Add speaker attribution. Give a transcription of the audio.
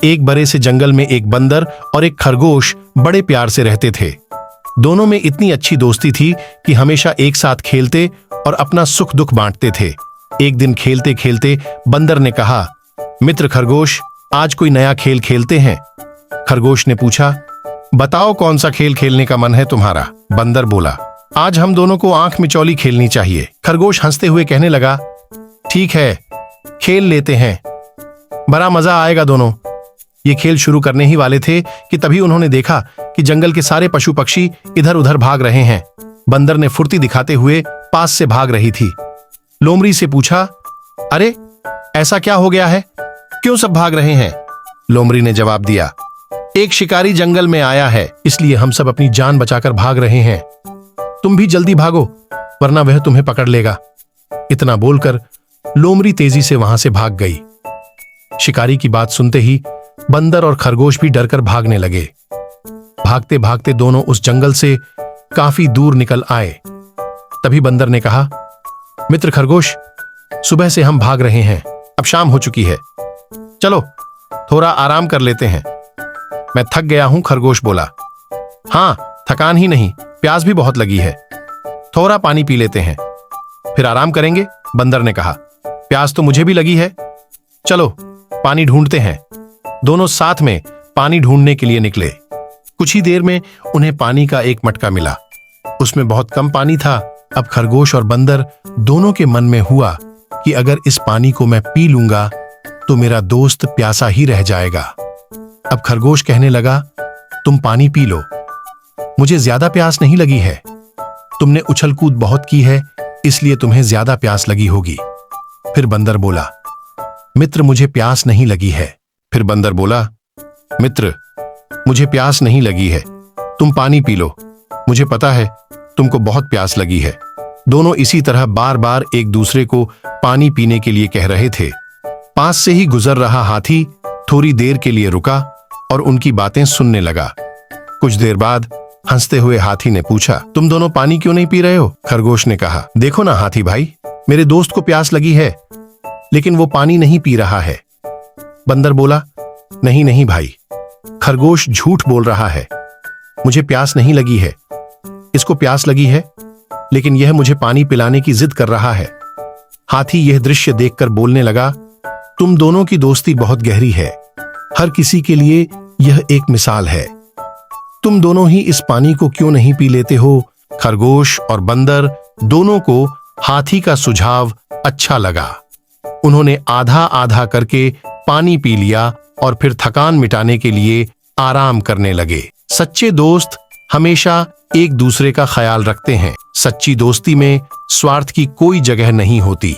Speaker 1: एक बड़े से जंगल में एक बंदर और एक खरगोश बड़े प्यार से रहते थे। दोनों में इतनी अच्छी दोस्ती थी कि हमेशा एक साथ खेलते और अपना सुख दुख बांटते थे। एक दिन खेलते खेलते बंदर ने कहा, मित्र खरगोश, आज कोई नया खेल खेलते हैं? खरगोश ने पूछा, बताओ कौन सा खेल खेलने का मन है तुम्हारा? बंदर बोला, आज हम दोनों को आंख मिचौली खेलनी चाहिए। खरगोश हंसते हुए कहने लगा, ठीक है, खेल लेते हैं, बड़ा मजा आएगा दोनों। ये खेल शुरू करने ही वाले थे कि तभी उन्होंने देखा कि जंगल के सारे पशु पक्षी इधर उधर भाग रहे हैं। बंदर ने फुर्ती दिखाते हुए पास से भाग रही थी। लोमड़ी से पूछा, अरे ऐसा क्या हो गया है, क्यों सब भाग रहे हैं? लोमड़ी ने जवाब दिया, एक शिकारी जंगल में आया है, इसलिए हम सब अपनी जान बचाकर भाग रहे हैं। तुम भी जल्दी भागो, वरना वह तुम्हें पकड़ लेगा। इतना बोलकर लोमड़ी तेजी से वहां से भाग गई। शिकारी की बात सुनते ही बंदर और खरगोश भी डरकर भागने लगे। भागते भागते दोनों उस जंगल से काफी दूर निकल आए। तभी बंदर ने कहा, मित्र खरगोश, सुबह से हम भाग रहे हैं, अब शाम हो चुकी है, चलो थोड़ा आराम कर लेते हैं। मैं थक गया हूं, खरगोश बोला। हाँ, थकान ही नहीं, प्यास भी बहुत लगी है, थोड़ा पानी पी लेते हैं, फिर आराम करेंगे, बंदर ने कहा। प्यास तो मुझे भी लगी है, चलो पानी ढूंढते हैं। दोनों साथ में पानी ढूंढने के लिए निकले। कुछ ही देर में उन्हें पानी का एक मटका मिला। उसमें बहुत कम पानी था। अब खरगोश और बंदर दोनों के मन में हुआ कि अगर इस पानी को मैं पी लूंगा तो मेरा दोस्त प्यासा ही रह जाएगा। अब खरगोश कहने लगा, तुम पानी पी लो, मुझे ज्यादा प्यास नहीं लगी है, तुमने उछल कूद बहुत की है, इसलिए तुम्हें ज्यादा प्यास लगी होगी। फिर बंदर बोला, मित्र मुझे प्यास नहीं लगी है। फिर बंदर बोला, मित्र मुझे प्यास नहीं लगी है, तुम पानी पी लो, मुझे पता है तुमको बहुत प्यास लगी है। दोनों इसी तरह बार बार एक दूसरे को पानी पीने के लिए कह रहे थे। पास से ही गुजर रहा हाथी थोड़ी देर के लिए रुका और उनकी बातें सुनने लगा। कुछ देर बाद हंसते हुए हाथी ने पूछा, तुम दोनों पानी क्यों नहीं पी रहे हो? खरगोश ने कहा, देखो ना हाथी भाई, मेरे दोस्त को प्यास लगी है, लेकिन वो पानी नहीं पी रहा है। बंदर बोला, नहीं नहीं भाई, खरगोश झूठ बोल रहा है, मुझे प्यास नहीं लगी है, इसको प्यास लगी है, लेकिन यह मुझे पानी पिलाने की जिद कर रहा है। हाथी यह दृश्य देखकर बोलने लगा, तुम दोनों की दोस्ती बहुत गहरी है, हर किसी के लिए यह एक मिसाल है, तुम दोनों ही इस पानी को क्यों नहीं पी लेते हो? खरगोश और बंदर दोनों को हाथी का सुझाव अच्छा लगा। उन्होंने आधा आधा करके पानी पी लिया और फिर थकान मिटाने के लिए आराम करने लगे। सच्चे दोस्त हमेशा एक दूसरे का ख्याल रखते हैं। सच्ची दोस्ती में स्वार्थ की कोई जगह नहीं होती।